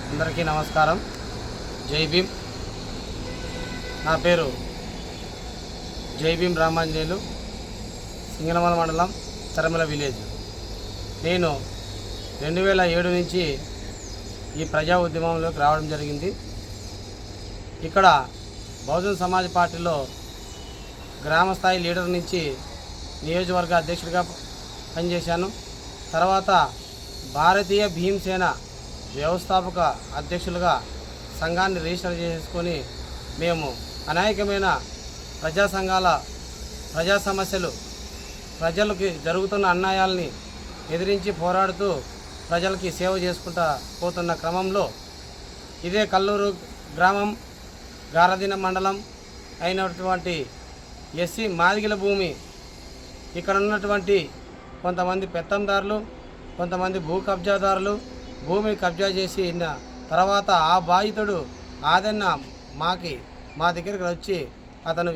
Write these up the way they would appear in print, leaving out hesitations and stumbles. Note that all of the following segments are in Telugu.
అందరికీ నమస్కారం. జై భీమ్. నా పేరు జై భీమ్ రామాంజనేయులు, సింగనమల మండలం, తరమల విలేజ్. నేను 2007 నుంచి ఈ ప్రజా ఉద్యమంలోకి రావడం జరిగింది. ఇక్కడ బహుజన్ సమాజ్ పార్టీలో గ్రామ స్థాయి లీడర్ నుంచి నియోజకవర్గ అధ్యక్షుడిగా పనిచేశాను. తర్వాత భారతీయ భీమసేన వ్యవస్థాపక అధ్యక్షులుగా సంఘాన్ని రిజిస్టర్ చేసుకొని మేము అనేకమైన ప్రజా సంఘాల ప్రజా సమస్యలు, ప్రజలకి జరుగుతున్న అన్యాయాల్ని ఎదిరించి పోరాడుతూ ప్రజలకి సేవ చేసుకుంటూ పోతున్న క్రమంలో ఇదే కల్లూరు గ్రామం, గారదిన మండలం అయినటువంటి ఎస్సీ మాదిగల భూమి, ఇక్కడ ఉన్నటువంటి కొంతమంది పెత్తందారులు, కొంతమంది భూ కబ్జాదారులు భూమిని కబ్జా చేసి తర్వాత ఆ బాధితుడు ఆదన్న మా దగ్గరికి వచ్చి అతను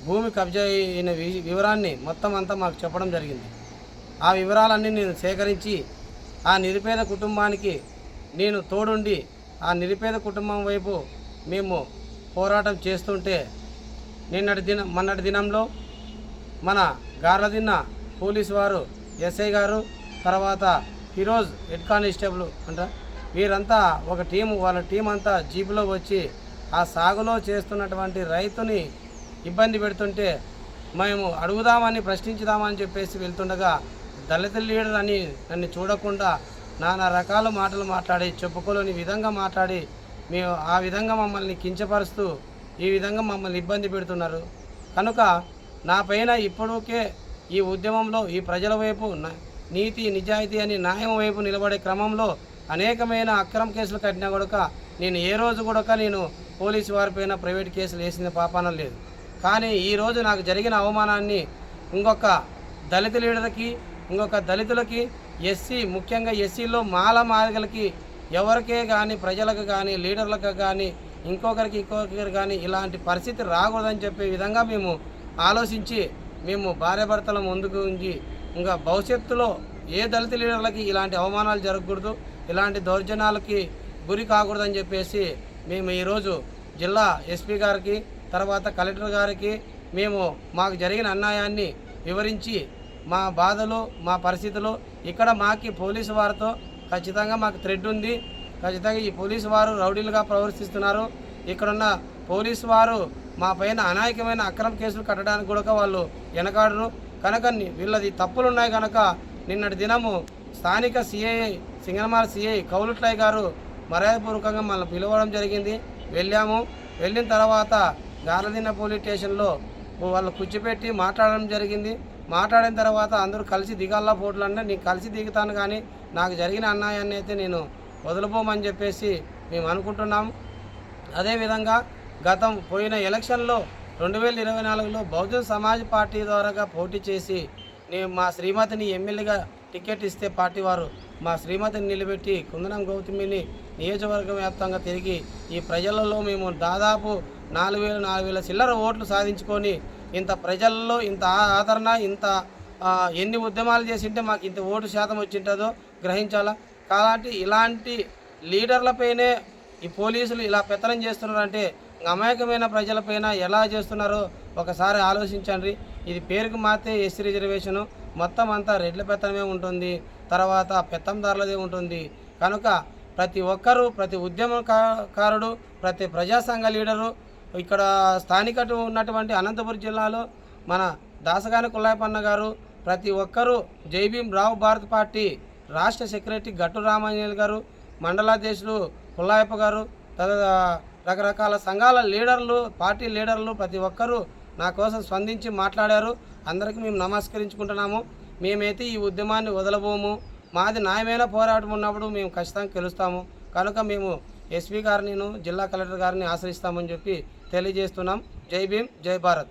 భూమి కబ్జా అయిన వివరాన్ని మొత్తం అంతా మాకు చెప్పడం జరిగింది. ఆ వివరాలన్నీ నేను సేకరించి ఆ నిరుపేద కుటుంబానికి నేను తోడుండి ఆ నిరుపేద కుటుంబం వైపు మేము పోరాటం చేస్తుంటే మొన్నటి దినంలో మన గార్లదిన్న పోలీసు వారు, ఎస్ఐ గారు, తర్వాత ఫిరోజ్ హెడ్ కానిస్టేబుల్ అంట వీరంతా ఒక టీము, వాళ్ళ టీం అంతా జీపులో వచ్చి ఆ సాగులో చేస్తున్నటువంటి రైతుని ఇబ్బంది పెడుతుంటే మేము అడుగుదామని, ప్రశ్నించుదామని చెప్పేసి వెళ్తుండగా దళిత లీడర్ అని నన్ను చూడకుండా నానా రకాల మాటలు మాట్లాడి, చెప్పుకోలేని విధంగా మాట్లాడి మేము ఆ విధంగా మమ్మల్ని కించపరుస్తూ ఈ విధంగా మమ్మల్ని ఇబ్బంది పెడుతున్నారు. కనుక నా పైన ఇప్పటికే ఈ ఉద్యమంలో ఈ ప్రజల వైపు నీతి నిజాయితీ అని న్యాయం వైపు నిలబడే క్రమంలో అనేకమైన అక్రమ కేసులు కట్టినా కూడా నేను ఏ రోజు కూడా నేను పోలీసు వారిపైన ప్రైవేట్ కేసులు వేసిన పాపాన లేదు. కానీ ఈరోజు నాకు జరిగిన అవమానాన్ని ఇంకొక దళిత లీడర్కి, ఇంకొక దళితులకి, ముఖ్యంగా ఎస్సీలో మాదిగలకి ఎవరికే కానీ, ప్రజలకు కానీ, లీడర్లకు కానీ, ఇంకొకరికి కానీ ఇలాంటి పరిస్థితి రాకూడదని చెప్పే విధంగా మేము ఆలోచించి మేము భార్యాభర్తల ముందుకు ఉంచి ఇంకా భవిష్యత్తులో ఏ దళిత లీడర్లకి ఇలాంటి అవమానాలు జరగకూడదు, ఇలాంటి దౌర్జన్యాలకి గురి కాకూడదని చెప్పేసి మేము ఈరోజు జిల్లా ఎస్పీ గారికి, తర్వాత కలెక్టర్ గారికి మేము మాకు జరిగిన అన్యాయాన్ని వివరించి మా బాధలు, మా పరిస్థితులు, ఇక్కడ మాకు పోలీసు వారితో ఖచ్చితంగా మాకు థ్రెడ్ ఉంది. ఖచ్చితంగా ఈ పోలీసు వారు రౌడీలుగా ప్రవర్తిస్తున్నారు. ఇక్కడున్న పోలీసు వారు మా పైన అనేకమైన అక్రమ కేసులు కట్టడానికి కూడా వాళ్ళు వెనకాడరు. కనుక వీళ్ళది తప్పులున్నాయి. కనుక నిన్నటి దినము స్థానిక సిఐ, సింగనమల సిఐ కౌలుట్లయ్య గారు మర్యాదపూర్వకంగా మనల్ని పిలవడం జరిగింది. వెళ్ళిన తర్వాత గార్లదిన్న పోలీస్ స్టేషన్లో వాళ్ళు కూర్చోపెట్టి మాట్లాడడం జరిగింది. మాట్లాడిన తర్వాత అందరూ కలిసి దిగాలా పోట్లు అంటే నేను కలిసి దిగుతాను, కానీ నాకు జరిగిన అన్యాయాన్ని అయితే నేను వదిలిపోమని చెప్పేసి మేము అనుకుంటున్నాము. అదేవిధంగా పోయిన ఎలక్షన్లో 2024లో బహుజన్ సమాజ్ పార్టీ ద్వారా పోటీ చేసి నేను మా శ్రీమతిని ఎమ్మెల్యేగా టికెట్ ఇస్తే పార్టీ వారు మా శ్రీమతిని నిలబెట్టి కుందనం గౌతమిని నియోజకవర్గ వ్యాప్తంగా తిరిగి ఈ ప్రజలలో మేము దాదాపు 4,000 చిల్లర ఓట్లు సాధించుకొని ఇంత ప్రజల్లో ఇంత ఆదరణ, ఇంత ఎన్ని ఉద్యమాలు చేసింటే మాకు ఇంత ఓటు శాతం వచ్చింటుందో గ్రహించాలా. కాబట్టి ఇలాంటి లీడర్లపైనే ఈ పోలీసులు ఇలా పెత్తనం చేస్తున్నారంటే అమాయకమైన ప్రజలపైన ఎలా చేస్తున్నారో ఒకసారి ఆలోచించండి. ఇది పేరుకు మాత్రమే ఎస్సీ రిజర్వేషను, మొత్తం అంతా రెడ్ల పెత్తనమే ఉంటుంది, తర్వాత పెత్తందారులదే ఉంటుంది. కనుక ప్రతి ఒక్కరూ, ప్రతి ఉద్యమకారుడు, ప్రతి ప్రజా సంఘ లీడరు, ఇక్కడ స్థానికటు ఉన్నటువంటి అనంతపురం జిల్లాలో మన దాసగాని కుల్లాయపన్న గారు, ప్రతి ఒక్కరూ జై భీమ్ రావు భారత్ పార్టీ రాష్ట్ర సెక్రటరీ గట్టు రామాంజనేయులు గారు, మండలాధ్యక్షులు కుల్లాయప్ప గారు, రకరకాల సంఘాల లీడర్లు, పార్టీ లీడర్లు ప్రతి ఒక్కరూ నా కోసం స్పందించి మాట్లాడారు. అందరికీ మేము నమస్కరించుకుంటున్నాము. మేమైతే ఈ ఉద్యమాన్ని వదలబోము. మాది న్యాయమైన పోరాటం ఉన్నప్పుడు మేము ఖచ్చితంగా గెలుస్తాము. కనుక మేము ఎస్పీ గారిని, జిల్లా కలెక్టర్ గారిని ఆశ్రయిస్తామని చెప్పి తెలియజేస్తున్నాం. జై భీమ్, జై భారత్.